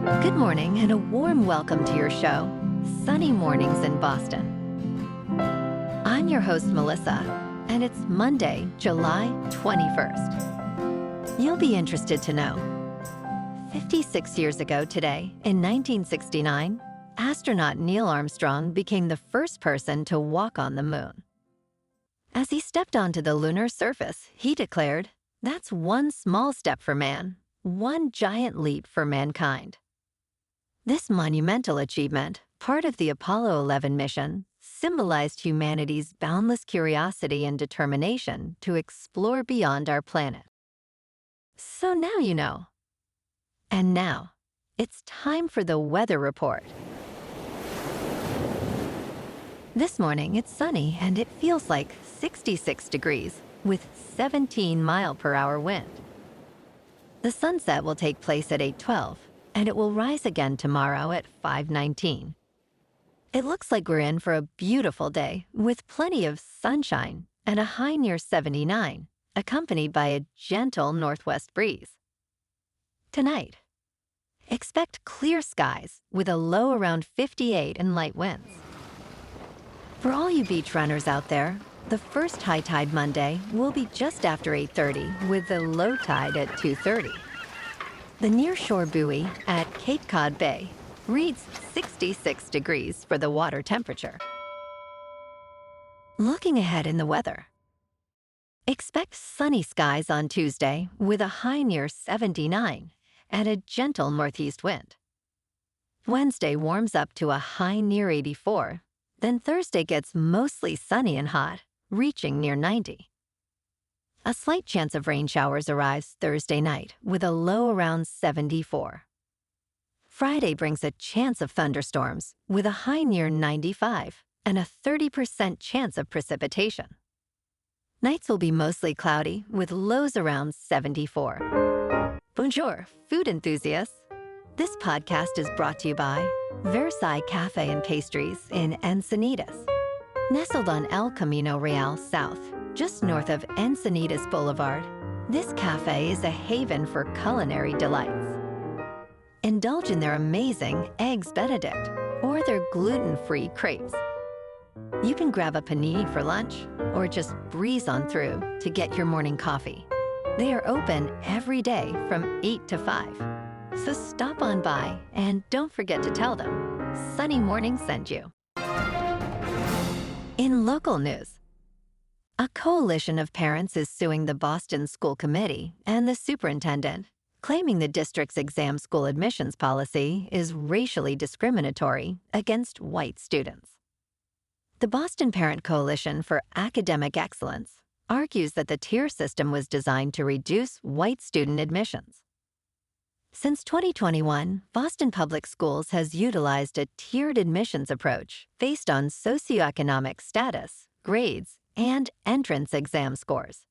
Good morning and a warm welcome to your show, Sunny Mornings in Boston. I'm your host, Melissa, and it's Monday, July 21st. You'll be interested to know, 56 years ago today, in 1969, astronaut Neil Armstrong became the first person to walk on the moon. As he stepped onto the lunar surface, he declared, "That's one small step for man, one giant leap for mankind." This monumental achievement, part of the Apollo 11 mission, symbolized humanity's boundless curiosity and determination to explore beyond our planet. So now you know. And now, it's time for the weather report. This morning, it's sunny and it feels like 66 degrees with 17-mile-per-hour wind. The sunset will take place at 8:12, and it will rise again tomorrow at 5:19. It looks like we're in for a beautiful day with plenty of sunshine and a high near 79, accompanied by a gentle northwest breeze. Tonight, expect clear skies with a low around 58 and light winds. For all you beach runners out there, the first high tide Monday will be just after 8:30 with the low tide at 2:30. The nearshore buoy at Cape Cod Bay reads 66 degrees for the water temperature. Looking ahead in the weather, expect sunny skies on Tuesday with a high near 79 and a gentle northeast wind. Wednesday warms up to a high near 84, then Thursday gets mostly sunny and hot, reaching near 90. A slight chance of rain showers arrives Thursday night with a low around 74. Friday brings a chance of thunderstorms with a high near 95 and a 30% chance of precipitation. Nights will be mostly cloudy with lows around 74. Bonjour, food enthusiasts. This podcast is brought to you by Versailles Cafe and Pastries in Encinitas. Nestled on El Camino Real South, just north of Encinitas Boulevard, this cafe is a haven for culinary delights. Indulge in their amazing Eggs Benedict or their gluten-free crepes. You can grab a panini for lunch or just breeze on through to get your morning coffee. They are open every day from 8 to 5. So stop on by and don't forget to tell them Sunny Morning sent you. In local news, a coalition of parents is suing the Boston School Committee and the superintendent, claiming the district's exam school admissions policy is racially discriminatory against white students. The Boston Parent Coalition for Academic Excellence argues that the tier system was designed to reduce white student admissions. Since 2021, Boston Public Schools has utilized a tiered admissions approach based on socioeconomic status, grades, and entrance exam scores.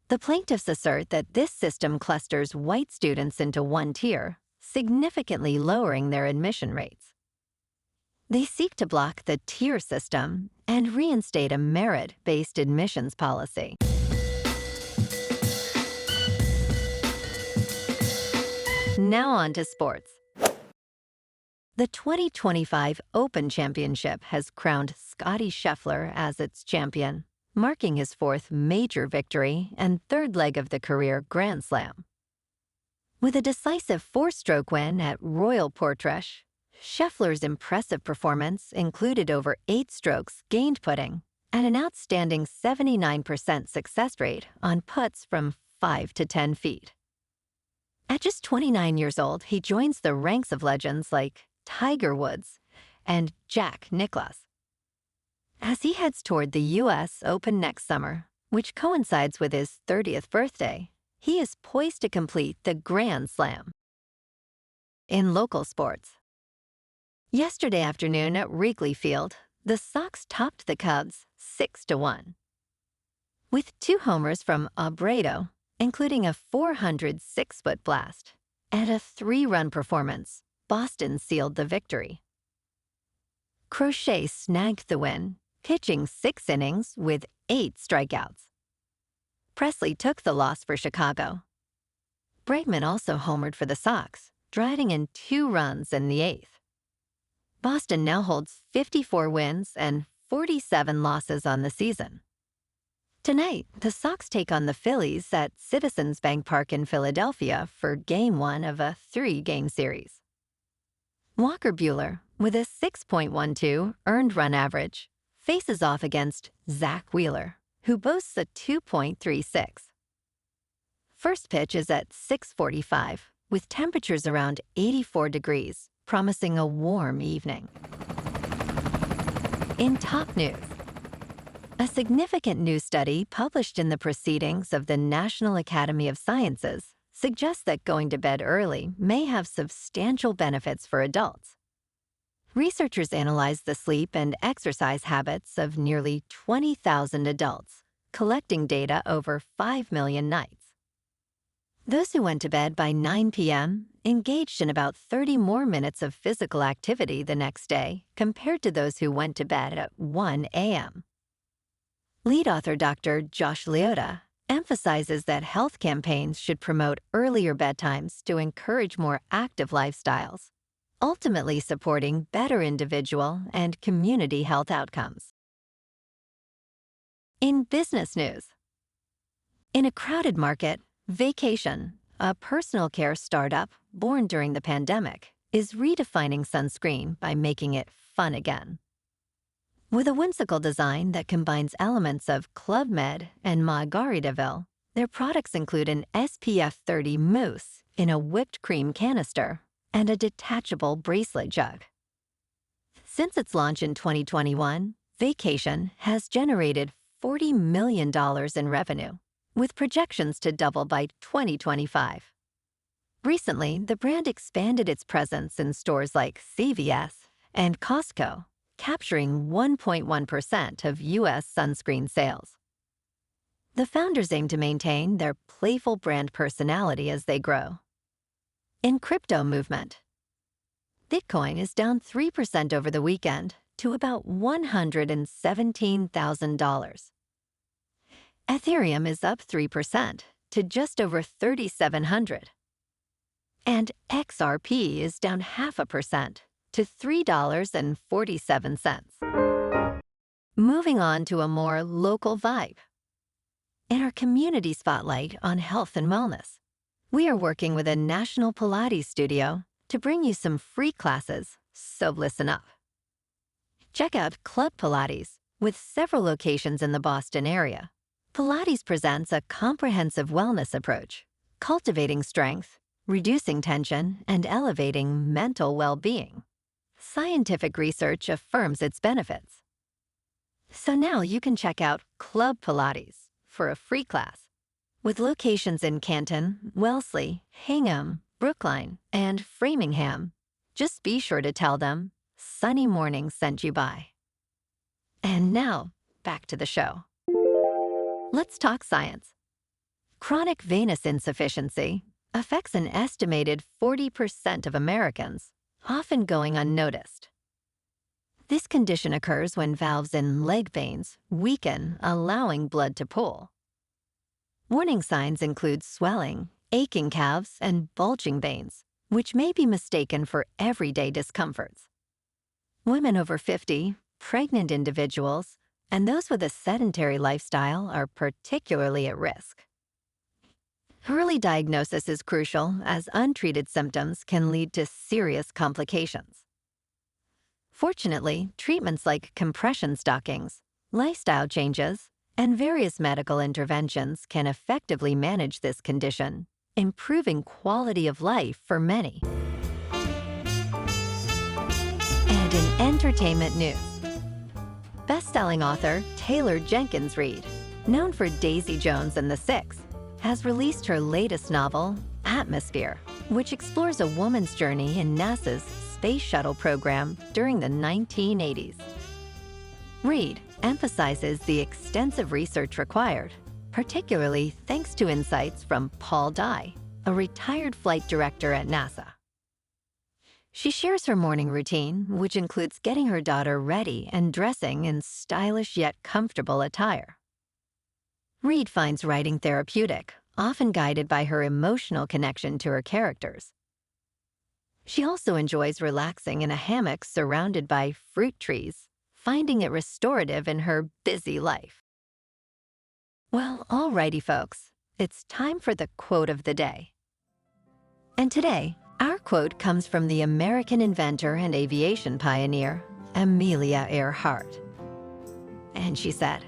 The plaintiffs assert that this system clusters white students into one tier, significantly lowering their admission rates. They seek to block the tier system and reinstate a merit-based admissions policy. Now on to sports. The 2025 Open Championship has crowned Scottie Scheffler as its champion, marking his fourth major victory and third leg of the career Grand Slam. With a decisive four-stroke win at Royal Portrush, Scheffler's impressive performance included over 8 strokes gained putting and an outstanding 79% success rate on putts from 5 to 10 feet. At just 29 years old, he joins the ranks of legends like Tiger Woods and Jack Nicklaus. As he heads toward the U.S. Open next summer, which coincides with his 30th birthday, he is poised to complete the Grand Slam. In local sports, yesterday afternoon at Wrigley Field, the Sox topped the Cubs 6-1. With 2 homers from Abreu, including a 406-foot blast, and a 3-run performance, Boston sealed the victory. Crochet snagged the win, pitching 6 innings with 8 strikeouts. Presley took the loss for Chicago. Bregman also homered for the Sox, driving in 2 runs in the 8th. Boston now holds 54 wins and 47 losses on the season. Tonight, the Sox take on the Phillies at Citizens Bank Park in Philadelphia for Game 1 of a 3-game series. Walker Buehler, with a 6.12 earned run average, faces off against Zach Wheeler, who boasts a 2.36. First pitch is at 6:45, with temperatures around 84 degrees, promising a warm evening. In top news, a significant new study published in the Proceedings of the National Academy of Sciences suggests that going to bed early may have substantial benefits for adults. Researchers analyzed the sleep and exercise habits of nearly 20,000 adults, collecting data over 5 million nights. Those who went to bed by 9 p.m. engaged in about 30 more minutes of physical activity the next day compared to those who went to bed at 1 a.m. Lead author Dr. Josh Liotta emphasizes that health campaigns should promote earlier bedtimes to encourage more active lifestyles, ultimately supporting better individual and community health outcomes. In business news, in a crowded market, Vacation, a personal care startup born during the pandemic, is redefining sunscreen by making it fun again. With a whimsical design that combines elements of Club Med and Margaritaville, their products include an SPF 30 mousse in a whipped cream canister and a detachable bracelet jug. Since its launch in 2021, Vacation has generated $40 million in revenue, with projections to double by 2025. Recently, the brand expanded its presence in stores like CVS and Costco, capturing 1.1% of U.S. sunscreen sales. The founders aim to maintain their playful brand personality as they grow. In crypto movement, Bitcoin is down 3% over the weekend to about $117,000. Ethereum is up 3% to just over 3,700. And XRP is down 0.5% to $3.47. Moving on to a more local vibe. In our community spotlight on health and wellness, we are working with a national Pilates studio to bring you some free classes, so listen up. Check out Club Pilates, with several locations in the Boston area. Pilates presents a comprehensive wellness approach, cultivating strength, reducing tension, and elevating mental well-being. Scientific research affirms its benefits. So now you can check out Club Pilates for a free class. With locations in Canton, Wellesley, Hingham, Brookline, and Framingham, just be sure to tell them Sunny Morning sent you by. And now, back to the show. Let's talk science. Chronic venous insufficiency affects an estimated 40% of Americans, often going unnoticed. This condition occurs when valves in leg veins weaken, allowing blood to pool. Warning signs include swelling, aching calves, and bulging veins, which may be mistaken for everyday discomforts. Women over 50, pregnant individuals, and those with a sedentary lifestyle are particularly at risk. Early diagnosis is crucial, as untreated symptoms can lead to serious complications. Fortunately, treatments like compression stockings, lifestyle changes, and various medical interventions can effectively manage this condition, improving quality of life for many. And in entertainment news, best-selling author Taylor Jenkins Reid, known for Daisy Jones and the Six, has released her latest novel, Atmosphere, which explores a woman's journey in NASA's Space Shuttle program during the 1980s. Reid emphasizes the extensive research required, particularly thanks to insights from Paul Dye, a retired flight director at NASA. She shares her morning routine, which includes getting her daughter ready and dressing in stylish yet comfortable attire. Reid finds writing therapeutic, often guided by her emotional connection to her characters. She also enjoys relaxing in a hammock surrounded by fruit trees, finding it restorative in her busy life. Well, alrighty, folks. It's time for the quote of the day. And today, our quote comes from the American inventor and aviation pioneer, Amelia Earhart. And she said,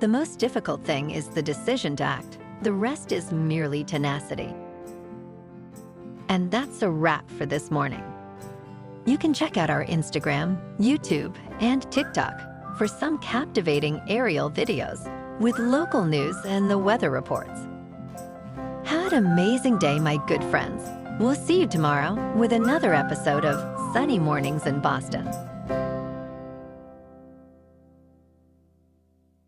"The most difficult thing is the decision to act. The rest is merely tenacity." And that's a wrap for this morning. You can check out our Instagram, YouTube, and TikTok for some captivating aerial videos with local news and the weather reports. Have an amazing day, my good friends. We'll see you tomorrow with another episode of Sunny Mornings in Boston.